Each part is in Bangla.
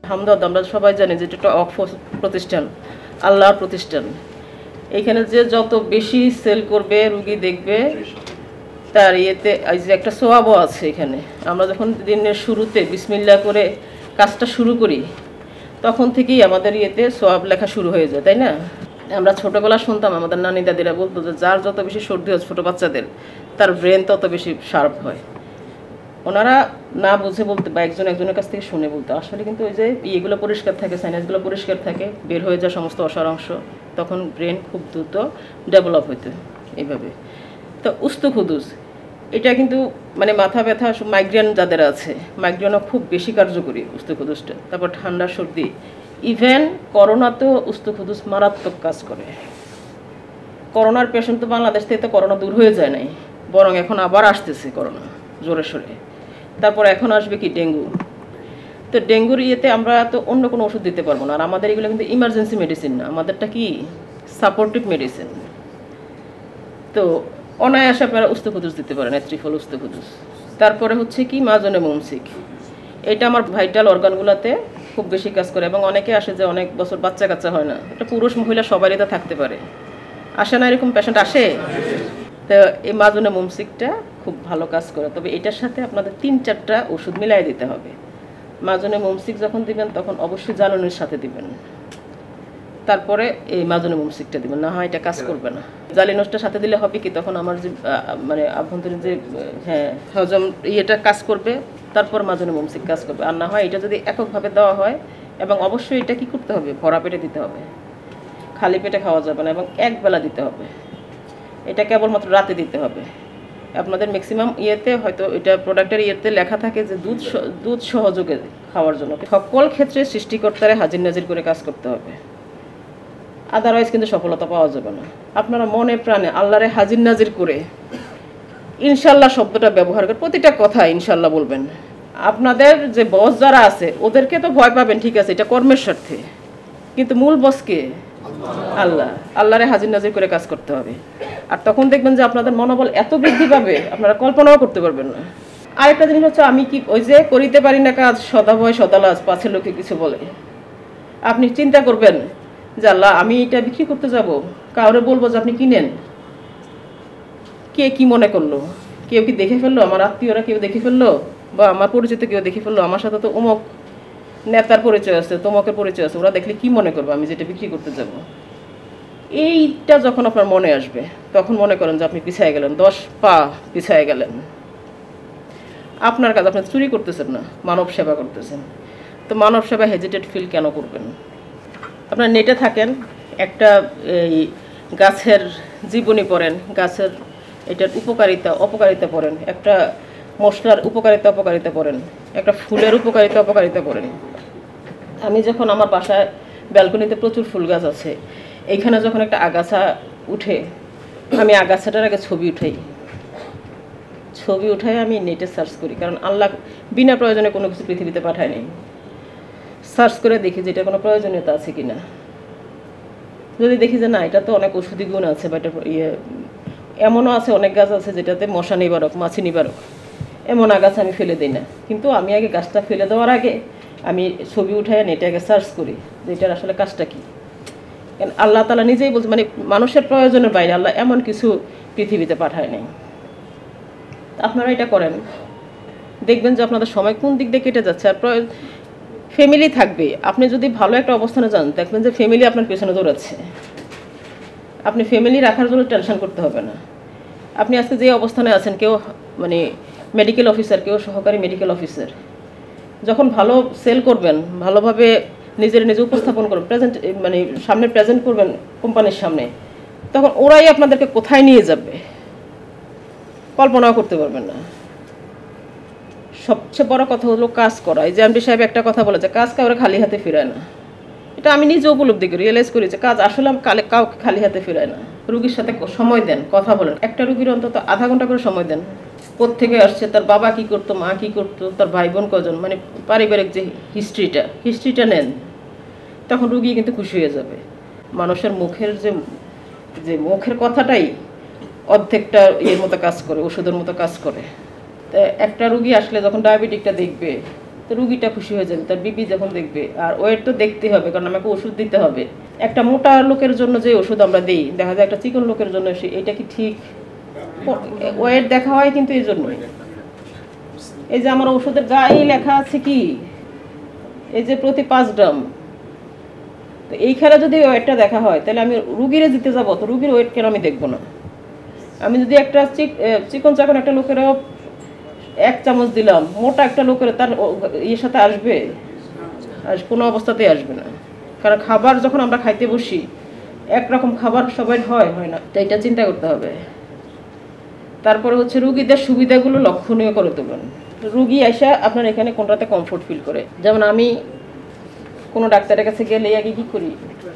হামদর্দ আমরা সবাই জানি যে এটা অক্ষ প্রতিষ্ঠান, আল্লাহর প্রতিষ্ঠান। এখানে যে যত বেশি সেল করবে, রুগী দেখবে, তার ইয়েতে এই যে একটা সোয়াবও আছে এখানে। আমরা যখন দিনের শুরুতে বিসমিল্লাহ করে কাজটা শুরু করি, তখন থেকেই আমাদের ইয়েতে সোয়াব লেখা শুরু হয়ে যায়, তাই না? আমরা ছোটোবেলা শুনতাম, আমাদের নানি দাদিরা বলতো যে যার যত বেশি সর্দি হয় ছোটো বাচ্চাদের, তার ব্রেন তত বেশি শার্প হয়। ওনারা না বুঝে বলতে বা একজনের কাছ থেকে শুনে বলতো। আসলে কিন্তু ওই যে ইয়েগুলো পরিষ্কার থাকে, সাইনাসগুলো পরিষ্কার থাকে, বের হয়ে যায় সমস্ত অসার অংশ, তখন ব্রেন খুব দ্রুত ডেভেলপ হইতো এইভাবে। তো উস্তুখুদুস এটা কিন্তু মানে মাথা ব্যথা, মাইগ্রেন যাদের আছে, মাইগ্রেনও খুব বেশি কার্যকরী উস্তুখুদুসটা। তারপর ঠান্ডা সর্দি, ইভেন করোনাতেও উস্তুখুদুস মারাত্মক কাজ করে। করোনার পেশেন্ট তো বাংলাদেশ থেকে তো করোনা দূর হয়ে যায় নাই, বরং এখন আবার আসতেছে করোনা জোরে সোরে। তারপর এখন আসবে কি ডেঙ্গু। তো ডেঙ্গুর ইয়েতে আমরা তো অন্য কোনো ওষুধ দিতে পারবো না। আর আমাদের এগুলো কিন্তু ইমার্জেন্সি মেডিসিন না, আমাদেরটা কি সাপোর্টিভ মেডিসিন। তো অনায়াসে আপনারা উস্তুখুদুস দিতে পারেন, ত্রিফল উস্তুখুদুস। তারপরে হচ্ছে কি মাজনে মুমসিক, এটা আমার ভাইটাল অর্গানগুলোতে খুব বেশি কাজ করে। এবং অনেকে আসে যে অনেক বছর বাচ্চা কাচ্চা হয় না, এটা পুরুষ মহিলা সবারই তো থাকতে পারে, আসে না এরকম পেশেন্ট আসে? তো এই মাজনে মুমসিকটা খুব ভালো কাজ করে। তবে এটার সাথে আপনাদের 3-4টা ওষুধ মিলাই দিতে হবে। মাজনে মুমসিক যখন দিবেন তখন অবশ্যই জ্বালানির সাথে দিবেন, তারপরে এই মাজনে মুমসিকটা দিবেন, না হয় এটা কাজ করবে না। জালিনোসটার সাথে দিলে হবে কি, তখন আমার যে মানে আভ্যন্তরীণ যে হজম ইয়েটা কাজ করবে, তারপর মাজনে মুমসিক কাজ করবে। আর না হয় এটা যদি এককভাবে দেওয়া হয়, এবং অবশ্যই এটা কি করতে হবে, ভরা পেটে দিতে হবে, খালি পেটে খাওয়া যাবে না, এবং একবেলা দিতে হবে। এটা কেবলমাত্র রাতে দিতে হবে। আপনাদের ম্যাক্সিমাম ইয়েতে হয়তো এটা প্রোডাক্টের ইয়েতে লেখা থাকে যে দুধ সহযোগে খাওয়ার জন্য। সকল ক্ষেত্রে সৃষ্টিকর্তারে হাজির নাজির করে কাজ করতে হবে, আদারওয়াইজ কিন্তু সফলতা পাওয়া যাবে না। আপনারা মনে প্রাণে আল্লাহরে হাজির নাজির করে ইনশাল্লাহ শব্দটা ব্যবহার করে প্রতিটা কথা ইনশাল্লাহ বলবেন। আপনাদের যে বস যারা আছে ওদেরকে তো ভয় পাবেন, ঠিক আছে, এটা কর্মের স্বার্থে, কিন্তু মূল বসকে আল্লাহ, আল্লাহরে হাজির নাজির করে কাজ করতে হবে। আর তখন দেখবেন যে আপনাদের মনোবল এত বৃদ্ধি পাবে, আপনারা কল্পনাও করতে পারবেন না। আরেকটা জিনিস হচ্ছে, আমি কি ওই যে করিতে পারি না কাজ, সদা ভয় সদালাজ, পাছে লোকে কিছু বলে। আপনি চিন্তা করবেন যে আল্লাহ আমি এটা বিক্রি করতে যাব, কাউরে বলবো যে আপনি কিনেন, কে কি মনে করলো, কেউ কি দেখে ফেললো, আমার আত্মীয়রা কেউ দেখে ফেললো, বা আমার পরিচিত কেউ দেখে ফেললো, আমার সাথে তো অমুক নেতার পরিচয় আছে, তমকের পরিচয় আছে, ওরা দেখলে কি মনে করবো আমি যেটা বিক্রি করতে যাব। এইটা যখন আপনার মনে আসবে, তখন মনে করেন যে আপনি পিছায় গেলেন, 10 পা পিছায় গেলেন। আপনার কাজ, আপনি চুরি করতেছেন না, মানব সেবা করতেছেন। তো মানব সেবা হেজিটেট ফিল কেন করবেন? আপনার নেটে থাকেন, একটা এই গাছের জীবনী পড়েন, গাছের এটার উপকারিতা অপকারিতা পড়েন, একটা মশলার উপকারিতা অপকারিতা পড়েন, একটা ফুলের উপকারিতা অপকারিতা পড়েন। আমি যখন আমার বাসায় ব্যালকনিতে প্রচুর ফুল গাছ আছে, এইখানে যখন একটা আগাছা উঠে, আমি আগাছাটার আগে ছবি উঠাই আমি নেটে সার্চ করি। কারণ আল্লাহ বিনা প্রয়োজনে কোনো কিছু পৃথিবীতে পাঠায়নি। সার্চ করে দেখি যে এটা কোনো প্রয়োজনীয়তা আছে কিনা। যদি দেখি যে না, এটা তো অনেক ওষুধি গুণ আছে, বা এটা এমনও আছে, অনেক গাছ আছে যেটাতে মশা নিবারক, মাছি নিবারক, এমন আগাছা আমি ফেলে দিই না। কিন্তু আমি আগে গাছটা ফেলে দেওয়ার আগে আমি ছবি উঠাই নেটে আগে সার্চ করি যে এটার আসলে কাজটা কী। কারণ আল্লাহ তাআলা নিজেই বলছে, মানে মানুষের প্রয়োজনের বাইরে আল্লাহ এমন কিছু পৃথিবীতে পাঠায় নাই। আপনারা এটা করেন, দেখবেন যে আপনাদের সময় কোন দিক দিয়ে কেটে যাচ্ছে। আর ফ্যামিলি থাকবে, আপনি যদি ভালো একটা অবস্থানে যান, দেখবেন যে ফ্যামিলি আপনার পেছনে দৌড়াচ্ছে। আপনি ফ্যামিলি রাখার জন্য টেনশন করতে হবে না। আপনি আজকে যে অবস্থানে আছেন, কেউ মানে মেডিকেল অফিসার, কেউ সহকারী মেডিকেল অফিসার, যখন ভালো সেল করবেন, ভালোভাবে নিজে উপস্থাপন করবেন, মানে সামনে প্রেজেন্ট করবেন কোম্পানির সামনে, তখন ওরাই আপনাদেরকে কোথায় নিয়ে যাবে কল্পনাও করতে পারবেন না। সবচেয়ে বড় কথা হলো কাজ করা। এই যে এমডি সাহেব একটা কথা বলেছে, কাজ কাউরে খালি হাতে ফেরায় না। এটা আমি নিজে উপলব্ধি করি, রিয়েলাইজ করি যে কাজ আসলে কাউকে খালি হাতে ফেরায় না। রুগীর সাথে সময় দেন, কথা বলেন। একটা রুগীর অন্তত আধা ঘন্টা করে সময় দেন। কোত্থেকে আসছে, তার বাবা কি করতো, মা কি করতো, তার ভাই বোন কজন, মানে পারিবারিক যে হিস্ট্রিটা নেন, তখন রুগী কিন্তু খুশি হয়ে যাবে। মানুষের মুখের যে মুখের কথাটাই অর্ধেকটা ইয়ের মতো কাজ করে, ওষুধের মতো কাজ করে। একটা রুগী আসলে যখন ডায়াবেটিকটা দেখবে, তো রুগীটা খুশি হয়ে যাবে, তার বিপি যখন দেখবে। আর ওয়েট তো দেখতে হবে, কারণ আমাকে ওষুধ দিতে হবে। একটা মোটা লোকের জন্য যে ওষুধ আমরা দিই, দেখা যায় একটা চিকন লোকের জন্য এটা কি ঠিক? ওয়েট দেখা হয় কিন্তু এই জন্যই। এই যে আমার ওষুধের গায়ে লেখা আছে কি, এই যে প্রতি 5 গ্রাম, তো এইখানে যদি ওয়েটটা দেখা হয়, তাহলে আমি রুগীরে দিতে যাবো, তো রুগীর ওয়েট কেন আমি দেখবো না? আমি যদি একটা চিকন চাকন একটা লোকেরও 1 চামচ দিলাম, মোটা একটা লোকের তার ইয়ের সাথে আসবে? আর কোনো অবস্থাতেই আসবে না। কারণ খাবার যখন আমরা খাইতে বসি, একরকম খাবার সবাই হয় না, তো এটা চিন্তা করতে হবে। তারপরে হচ্ছে রুগীদের সুবিধাগুলো লক্ষণীয় করে তুলুন। রুগী আইসা আপনার এখানে কোনটাতে কমফোর্ট ফিল করে। যেমন আমি কোনো ডাক্তারের কাছে গেলে আগে কী করি,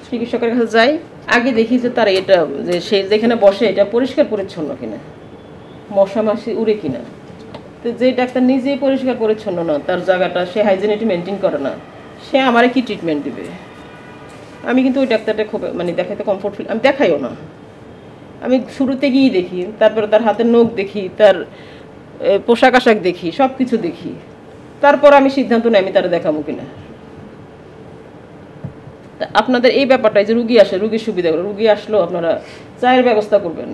চিকিৎসকের কাছে যাই, আগে দেখি যে তার এটা, যে সে যেখানে বসে এটা পরিষ্কার পরিচ্ছন্ন কিনা, মশা মাছি উড়ে কিনা। তো যে ডাক্তার নিজেই পরিষ্কার পরিচ্ছন্ন না, তার জায়গাটা সে হাইজিনিটি মেনটেন করে না, সে আমারে কি ট্রিটমেন্ট দিবে? আমি কিন্তু ওই ডাক্তারটা খুব দেখাইতে কমফোর্ট ফিল, আমি দেখাইও না। আমি শুরুতে গিয়েই দেখি, তারপরে তার হাতের নখ দেখি, তার পোশাক আশাক দেখি, সব কিছু দেখি, তারপর আমি সিদ্ধান্ত নিই আমি তারা দেখাবো কিনা। তা আপনাদের এই ব্যাপারটাই যে রুগী আসে, রুগীর সুবিধা, রুগী আসলেও আপনারা চায়ের ব্যবস্থা করবেন,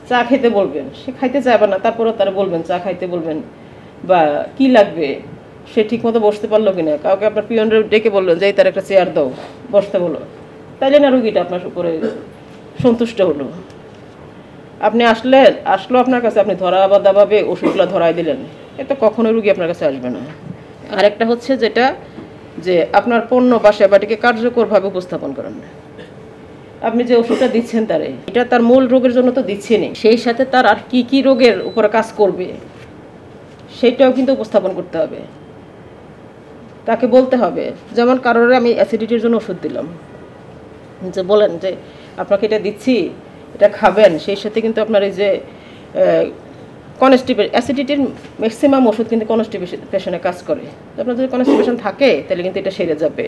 চা খেতে বলবেন। সে খাইতে চাইবে না, তারপরেও তারা বলবেন চা খাইতে বলবেন, বা কি লাগবে, সে ঠিক মতো বসতে পারলো কিনা। কাউকে আপনার পিয়নরে ডেকে বললেন যে তার একটা চেয়ার দাও, বসতে বলো, তাইলে না রুগীটা আপনার উপরে সন্তুষ্ট হলো। আপনি আসলো আপনার কাছে, আপনি ধরাবাদাভাবে ওষুধগুলো ধরাই দিলেন, এটা কখনোই রুগী আপনার কাছে আসবে না। আরেকটা হচ্ছে যেটা, যে আপনার পণ্য বা সেবাটিকে কার্যকরভাবে উপস্থাপন করেন। আপনি যে ওষুধটা দিচ্ছেন তারে, এটা তার মূল রোগের জন্য তো দিচ্ছেনই, সেই সাথে তার আর কি কি রোগের উপরে কাজ করবে সেটাও কিন্তু উপস্থাপন করতে হবে। তাকে বলতে হবে, যেমন কারোর আমি অ্যাসিডিটির জন্য ওষুধ দিলাম, যে বলেন যে আপনাকে এটা দিচ্ছি, এটা খাবেন, সেই সাথে কিন্তু আপনার এই যে অ্যাসিডিটির ম্যাক্সিমাম ওষুধ কিন্তু কনস্টিপেশনে কাজ করে। আপনার যদি কনস্টিপেশন থাকে তাহলে কিন্তু এটা সেরে যাবে।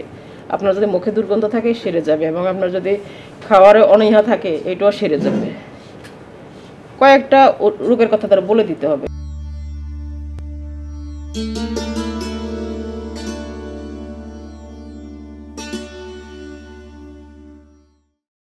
আপনার যদি মুখে দুর্গন্ধ থাকে সেরে যাবে, এবং আপনার যদি খাওয়ারে অনীহা থাকে এটাও সেরে যাবে। কয়েকটা রোগের কথা তারা বলে দিতে হবে।